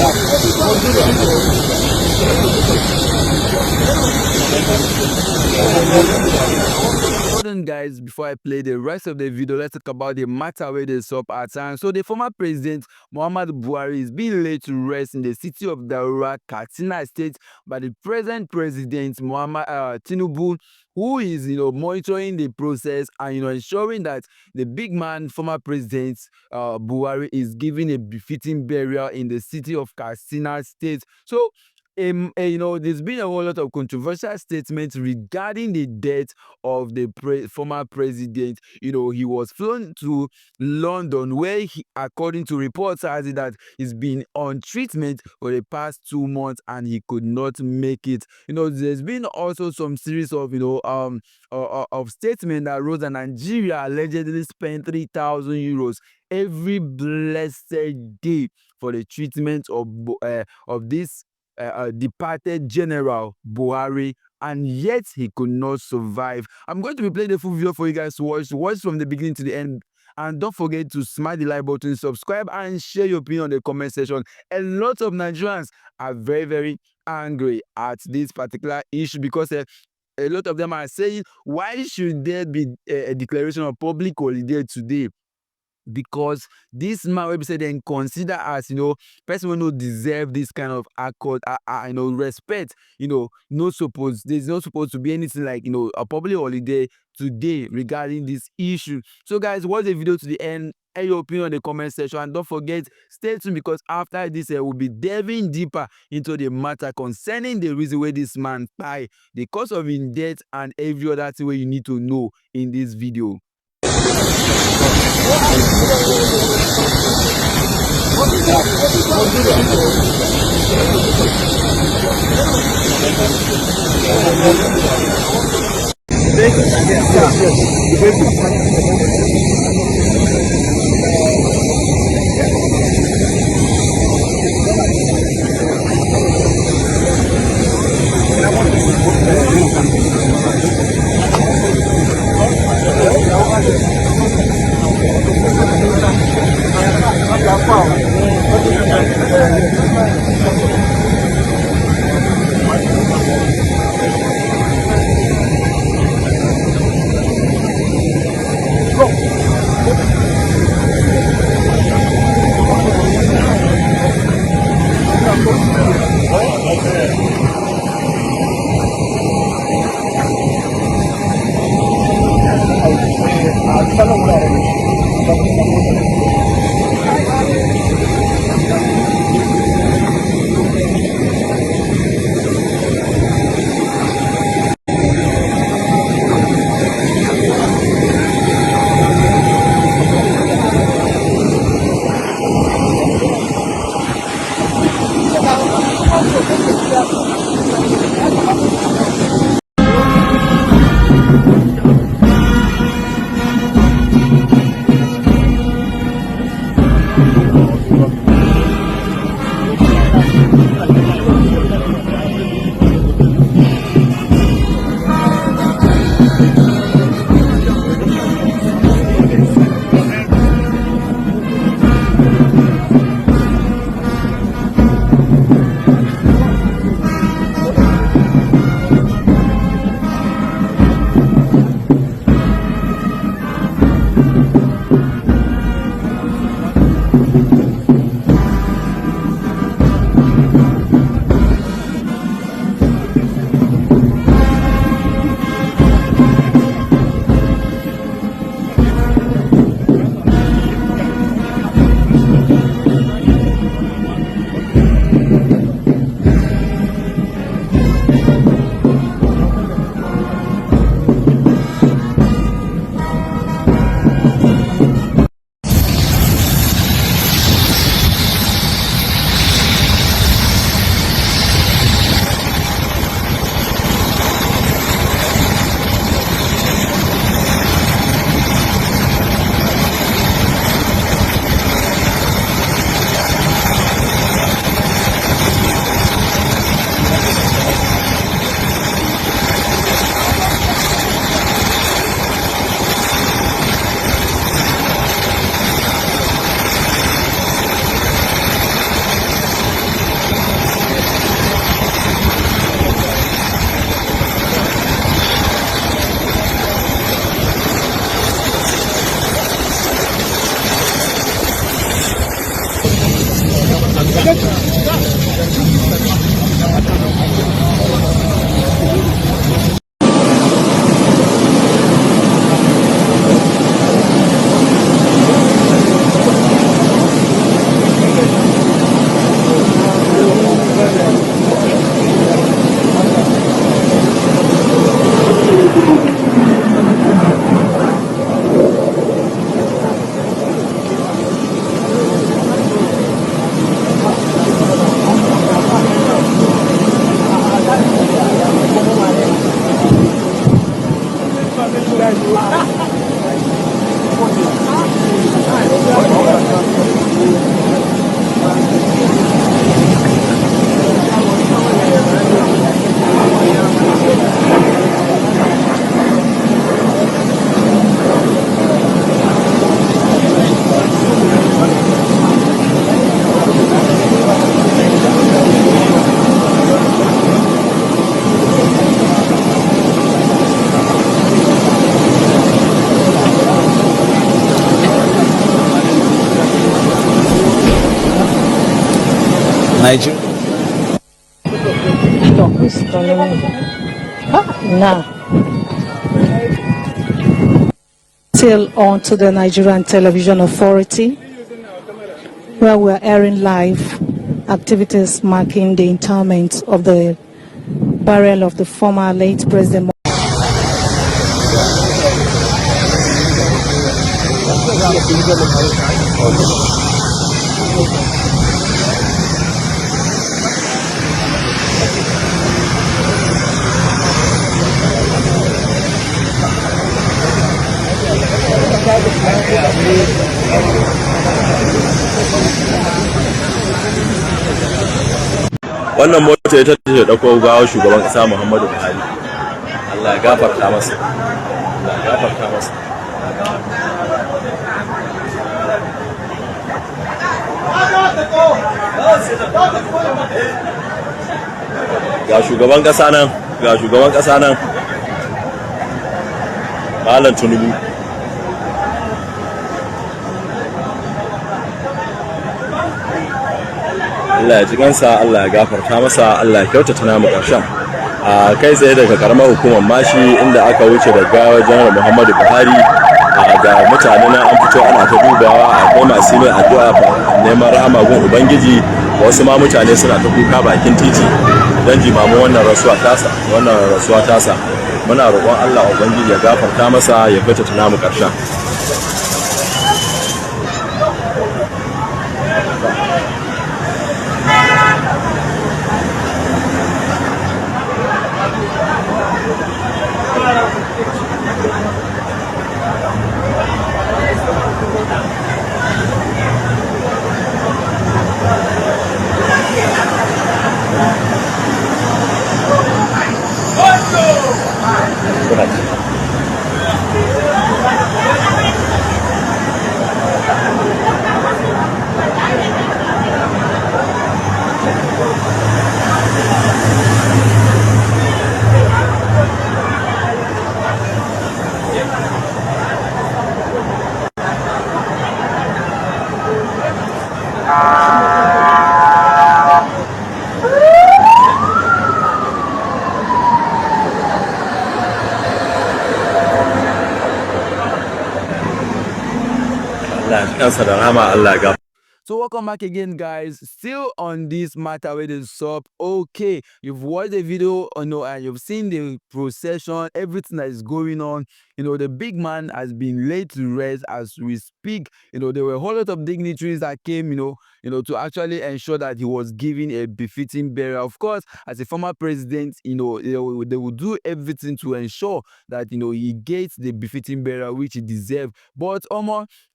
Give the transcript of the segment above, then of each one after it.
Hold on, guys, before I play the rest of the video, let's talk about the matter where they up at time. So the former president Muhammadu Buhari is being laid to rest in the city of Daura, Katsina state, by the present president Muhammad Tinubu, who is monitoring the process and ensuring that the big man former president Buhari is given a befitting burial in the city of Katsina state. So there's been a whole lot of controversial statements regarding the death of the former president. He was flown to London, where according to reports, has it that he's been on treatment for the past 2 months and he could not make it. There's been also some series of of statements that rose that Nigeria allegedly spent 3,000 euros every blessed day for the treatment of this departed General Buhari, and yet he could not survive. I'm going to be playing the full video for you guys to watch from the beginning to the end. And don't forget to smash the like button, subscribe, and share your opinion on the comment section. A lot of Nigerians are very, very angry at this particular issue because a lot of them are saying, why should there be a declaration of public holiday today? Because this man wey be say dem consider as person wey no deserve this kind of accord respect, there's not supposed to be anything like a public holiday today regarding this issue. So guys, watch the video to the end, and your opinion in the comment section, and don't forget, stay tuned, because after this we'll be delving deeper into the matter concerning the reason why this man died, the cause of his death, and every other thing wey you need to know in this video. Go. Nigeria. No, who's calling me? Now, still on to the Nigerian Television Authority, where we're airing live activities marking the interment of the burial of the former late President. Wannan mota ita ce dauko gawo shugaban kasa Muhammadu Buhari. Allah ya gafarta masa. Allah ya gafarta masa. Ga shugaban kasa nan, ga shugaban kasa nan. Malam Tinubu. Allah ya ji kansa, Allah ya gafarta masa, Allah ya kyautata namu ƙarshen. A kai tsaye daga karamar hukumar Mashi inda aka wuce da gawar Janar Muhammadu Buhari, ga mutane na an fito ana ta dubawa, akwai masu mai addu'a neman rahama gun Ubangiji, wasu ma mutane suna ta kuka bakin titi don jimamin wannan rasuwa tasa. Muna roƙon Allah Ubangiji ya gafarta masa, ya kyautata namu ƙarshen. Allah ya kansa da rahama, Allah ya. So welcome back again, guys. Still on this matter with the sub. Okay, you've watched the video, and you've seen the procession, everything that is going on. The big man has been laid to rest as we speak. There were a whole lot of dignitaries that came, to actually ensure that he was given a befitting burial. Of course, as a former president, they will do everything to ensure that he gets the befitting burial which he deserves. But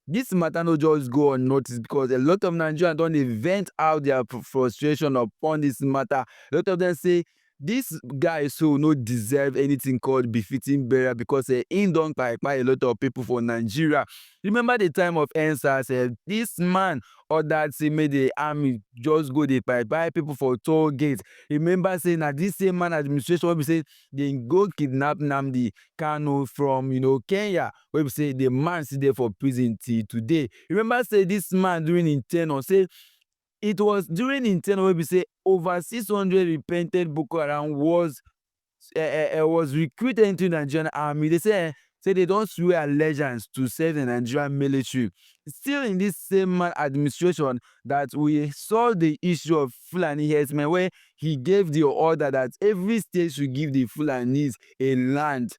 this matter no just go unnoticed, because a lot of Nigerians don't vent out their frustration upon this matter. A lot of them say this guy so no deserve anything called befitting burial, because he don't by a lot of people for Nigeria. Remember the time of EndSARS, this man ordered say made the army just go dey buy people for toll gate. Remember saying that this same man administration wey be say they go kidnap Nnamdi Kanu from Kenya, wey be say the man still there for prison till today. Remember say this man during im ten ure say it was during im ten ure wey be say over 600 repented Boko Haram was recruited into the Nigerian army. They say they don't swear allegiance to serve the Nigerian military. Still in this same man administration that we saw the issue of Fulani herdsmen, where he gave the order that every state should give the Fulanis a land.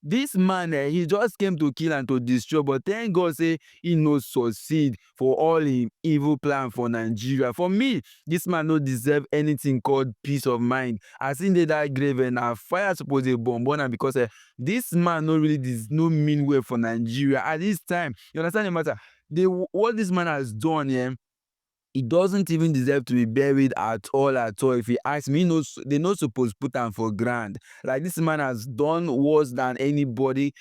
This man, he just came to kill and to destroy, but thank God say he no succeed for all him evil plan for Nigeria. For me, this man no deserve anything called peace of mind. As in that grave and fire suppose a bomb because this man no really no mean way for Nigeria at this time. You understand the matter? What this man has done, he doesn't even deserve to be buried at all. If he asks me, they're not supposed to put him for grand. Like, this man has done worse than anybody.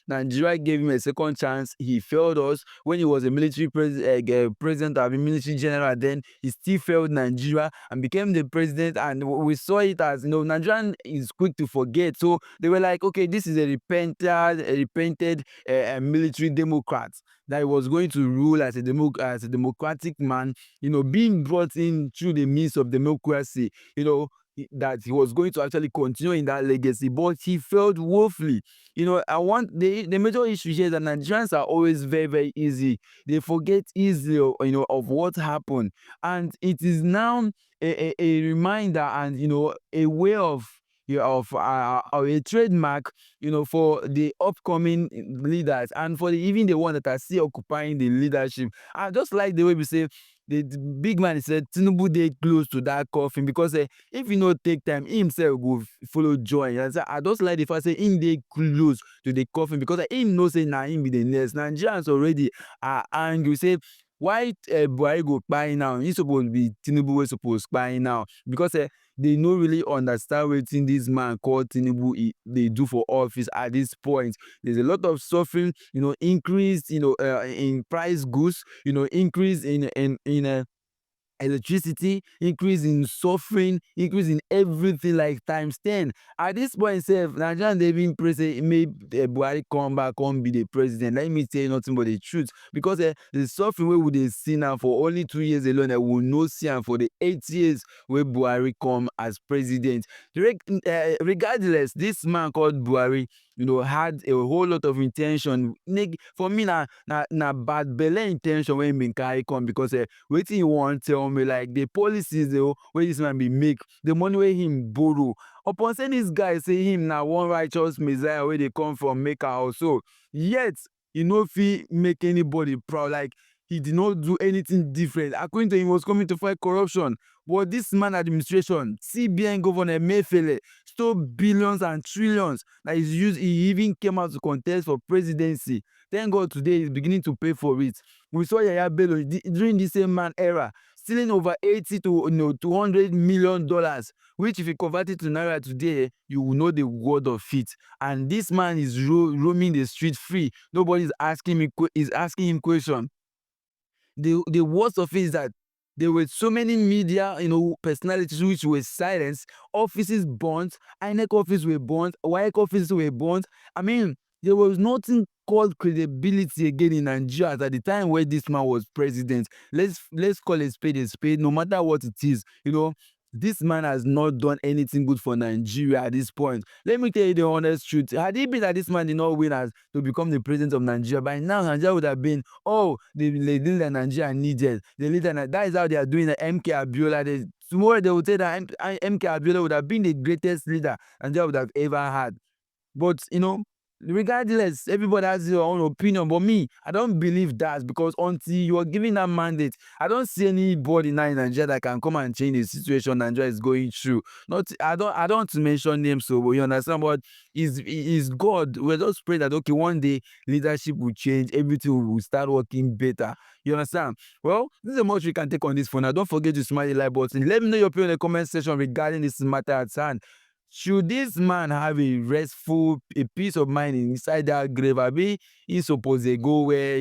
Nigeria gave him a second chance. He failed us when he was a military president or a military general. Then he still failed Nigeria and became the president. And we saw it as Nigerian is quick to forget. So they were like, okay, this is a repented military democrat that he was going to rule as a democratic man. being brought in through the means of democracy, that he was going to actually continue in that legacy, but he failed woefully. I want the major issue here is that Nigerians are always very, very easy. They forget easily, of what happened, and it is now a reminder and a way of a trademark, for the upcoming leaders and for even the one that are still occupying the leadership. I just like the way we say the big man said Tinubu dey close to that coffin because if he no take time, he himself go follow join. And I just like the fact say him dey close to the coffin because him know say na him be the next. Nigerians already are angry say why Buhari go kpai now? He suppose be Tinubu wey suppose kpai now because they no really understand wetin this man called Tinubu dey do for office at this point. There's a lot of suffering, increase, in price goods, increase in electricity, increase in suffering, increase in everything like times 10. At this point sef, Nigerians dey even pray say make Buhari come back come be the president. Let me tell you nothing but the truth because the suffering wey we dey see now for only 2 years alone, we will no see am for the 8 years wey Buhari come as president. Regardless, this man called Buhari, had a whole lot of intention. For me na bad belle intention wey him bin carry come because wetin he wan tell me, like the policies wey this man bin make, the money wey him borrow, upon say this guy say him na one righteous messiah wey dey come from Mecca also, yet he no fit make anybody proud. Like he did not do anything different. According to him, he was coming to fight corruption, but this man administration, CBN governor Emefiele, stole billions and trillions that is used. He even came out to contest for presidency. Thank God today he's beginning to pay for it. We saw Yaya Bello during the same man era stealing over 80 to $200 million, which if you convert it to naira today, you will know the word of it. And this man is roaming the street free. Nobody is asking him question. The worst of it is that there were so many media, personalities which were silenced, offices burnt, INEC office were burnt, WAEC offices were burnt. I mean, there was nothing called credibility again in Nigeria at the time where this man was president. Let's call a spade, no matter what it is. This man has not done anything good for Nigeria at this point. Let me tell you the honest truth. Had it been that this man did not win as to become the president of Nigeria, by now Nigeria would have been, the leader Nigeria needed. The leader, that is how they are doing the MK Abiola. Tomorrow they would say that MK Abiola would have been the greatest leader Nigeria would have ever had. But regardless, everybody has their own opinion. But me, I don't believe that because until you are given that mandate, I don't see anybody now in Nigeria that can come and change the situation Nigeria is going through. I don't want to mention names, so you understand. But is God. We're just praying that okay, one day leadership will change, everything will start working better. You understand? Well, this is the much we can take on this for now. Don't forget to smash the like button. Let me know your opinion in the comment section regarding this matter at hand. Should this man have a peace of mind inside that grave? Abi he suppose dey go where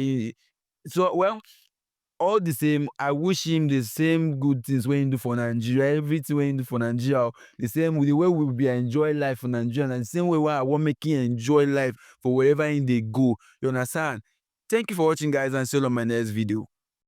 all the same, I wish him the same good things wey he do for Nigeria, everything wey he do for Nigeria, the same with the way we be enjoy life for Nigeria, and the same way wey I wan make him enjoy life for wherever he dey go. You understand? Thank you for watching, guys, and see you on my next video.